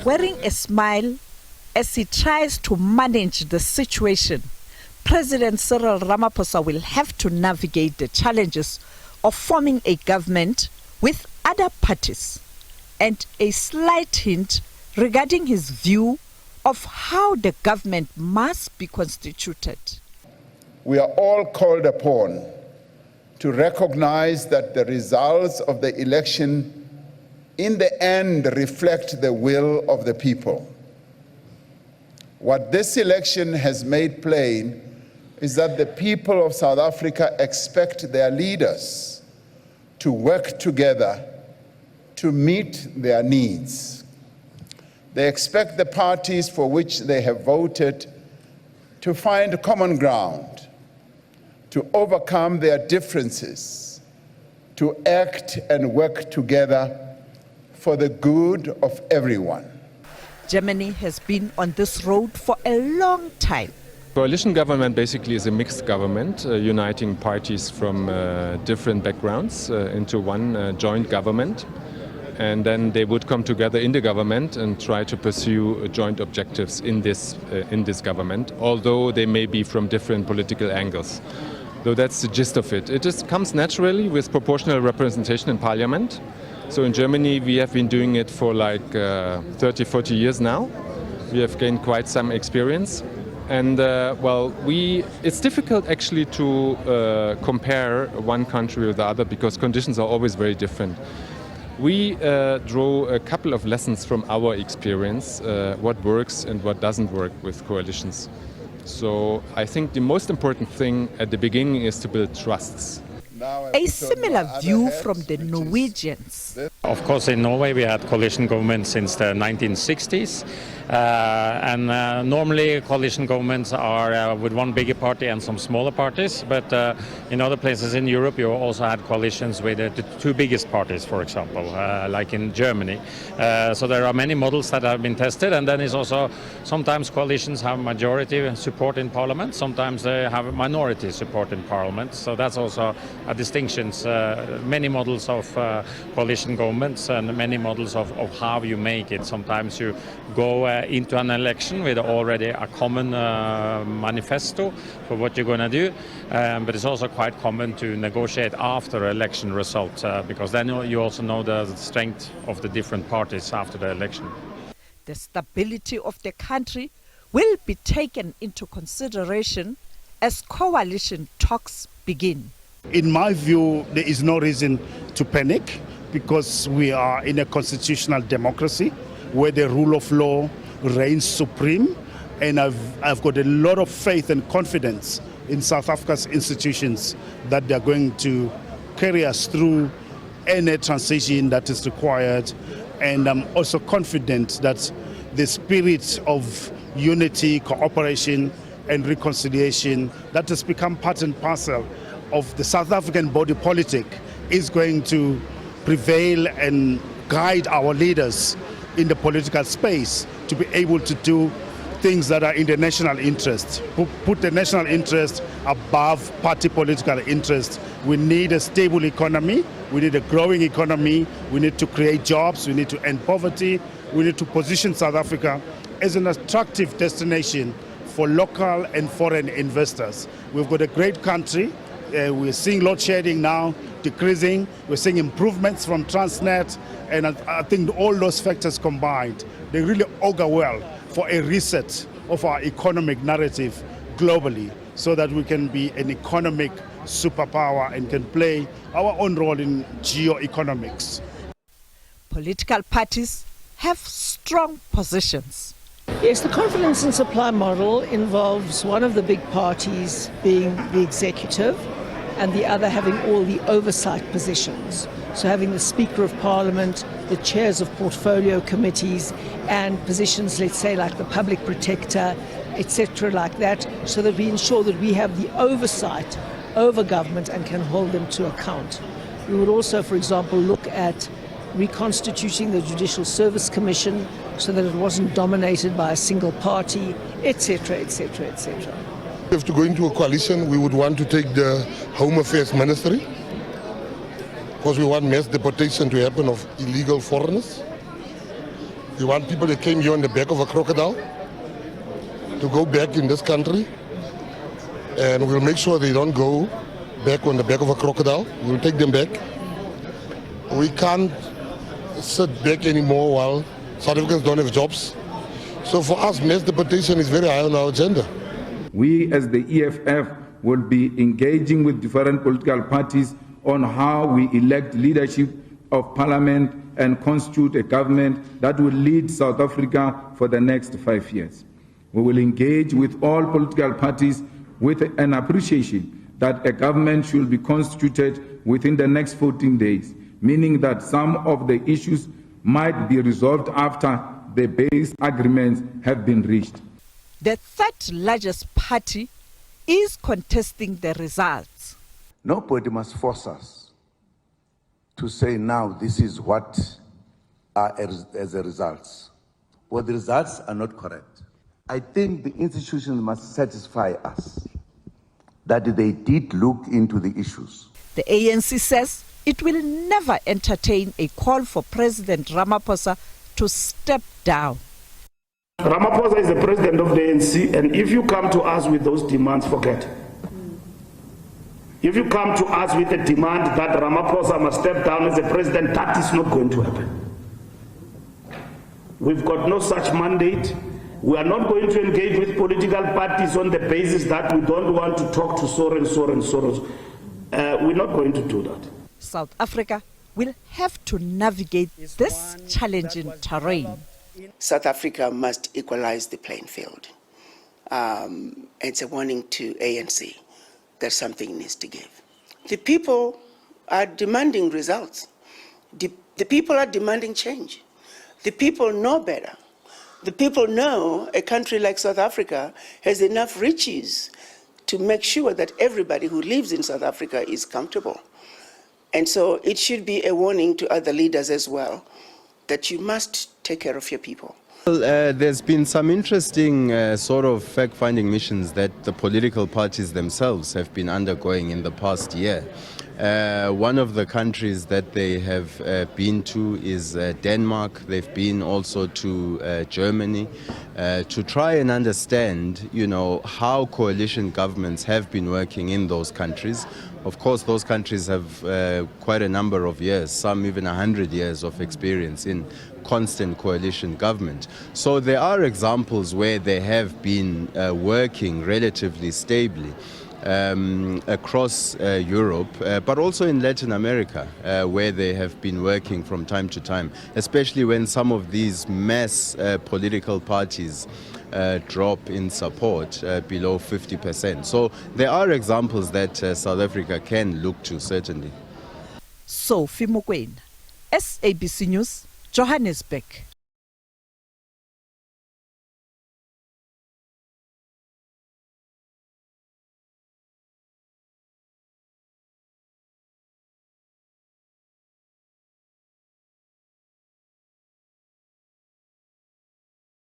Wearing a smile as he tries to manage the situation, President Cyril Ramaphosa will have to navigate the challenges of forming a government with other parties and a slight hint regarding his view of how the government must be constituted. We are all called upon to recognize that the results of the election in the end reflect the will of the people. What this election has made plain is that the people of South Africa expect their leaders to work together to meet their needs. They expect the parties for which they have voted to find common ground, to overcome their differences, to act and work together for the good of everyone. Germany has been on this road for a long time. Coalition government basically is a mixed government, uniting parties from different backgrounds into one joint government. And then they would come together in the government and try to pursue joint objectives in this government, although they may be from different political angles. So that's the gist of it. It just comes naturally with proportional representation in parliament. So in Germany we have been doing it for like 30, 40 years now. We have gained quite some experience. And it's difficult actually to compare one country with the other because conditions are always very different. We draw a couple of lessons from our experience, what works and what doesn't work with coalitions. So I think the most important thing at the beginning is to build trusts. A similar view from the Norwegians. Of course, in Norway we had coalition government since the 1960s. Normally coalition governments are with one bigger party and some smaller parties, but in other places in Europe you also had coalitions with the two biggest parties, for example, like in Germany. So there are many models that have been tested, and then it's also sometimes coalitions have majority support in parliament, sometimes they have minority support in parliament, so that's also a distinction. Many models of coalition governments and many models of how you make it. Sometimes you go into an election with already a common manifesto for what you're going to do, but it's also quite common to negotiate after election results because then you also know the strength of the different parties after the election. The stability of the country will be taken into consideration as coalition talks begin. In my view, there is no reason to panic because we are in a constitutional democracy where the rule of law reigns supreme, and I've got a lot of faith and confidence in South Africa's institutions that they're going to carry us through any transition that is required, and I'm also confident that the spirit of unity, cooperation and reconciliation that has become part and parcel of the South African body politic is going to prevail and guide our leaders in the political space to be able to do things that are in the national interest, put the national interest above party political interest. We need a stable economy, we need a growing economy, we need to create jobs, we need to end poverty, we need to position South Africa as an attractive destination for local and foreign investors. We've got a great country. We're seeing load shedding now decreasing. We're seeing improvements from Transnet, and I think all those factors combined, they really augur well for a reset of our economic narrative globally so that we can be an economic superpower and can play our own role in geoeconomics. Political parties have strong positions. Yes, the confidence and supply model involves one of the big parties being the executive and the other having all the oversight positions. So having the Speaker of Parliament, the chairs of portfolio committees and positions, let's say, like the Public Protector, etc., like that, so that we ensure that we have the oversight over government and can hold them to account. We would also, for example, look at reconstituting the Judicial Service Commission so that it wasn't dominated by a single party, etc., etc., etc. If to go into a coalition, we would want to take the Home Affairs Ministry because we want mass deportation to happen of illegal foreigners. We want people that came here on the back of a crocodile to go back in this country. And we'll make sure they don't go back on the back of a crocodile. We'll take them back. We can't sit back anymore while South Africans don't have jobs. So for us, mass deportation is very high on our agenda. We as the EFF will be engaging with different political parties on how we elect leadership of parliament and constitute a government that will lead South Africa for the next 5 years. We will engage with all political parties with an appreciation that a government should be constituted within the next 14 days, meaning that some of the issues might be resolved after the base agreements have been reached. The third largest party is contesting the results. Nobody must force us to say now this is what are as a results. Well, the results are not correct. I think the institutions must satisfy us that they did look into the issues. The ANC says it will never entertain a call for President Ramaphosa to step down. Ramaphosa is the president of the ANC, and if you come to us with those demands, forget. If you come to us with a demand that Ramaphosa must step down as a president, that is not going to happen. We've got no such mandate. We are not going to engage with political parties on the basis that we don't want to talk to so and so and so. We're not going to do that. South Africa will have to navigate this challenging terrain. South Africa must equalize the playing field. It's a warning to ANC that something needs to give. The people are demanding results. The people are demanding change. The people know better. The people know a country like South Africa has enough riches to make sure that everybody who lives in South Africa is comfortable. And so it should be a warning to other leaders as well that you must take care of your people. Well, there's been some interesting sort of fact-finding missions that the political parties themselves have been undergoing in the past year. One of the countries that they have been to is Denmark. They've been also to Germany to try and understand, how coalition governments have been working in those countries. Of course, those countries have quite a number of years, some even 100 years of experience in constant coalition government. So there are examples where they have been working relatively stably across Europe, but also in Latin America, where they have been working from time to time, especially when some of these mass political parties drop in support below 50%. So there are examples that South Africa can look to, certainly. Sophie Mokoena, SABC News, Johannesburg.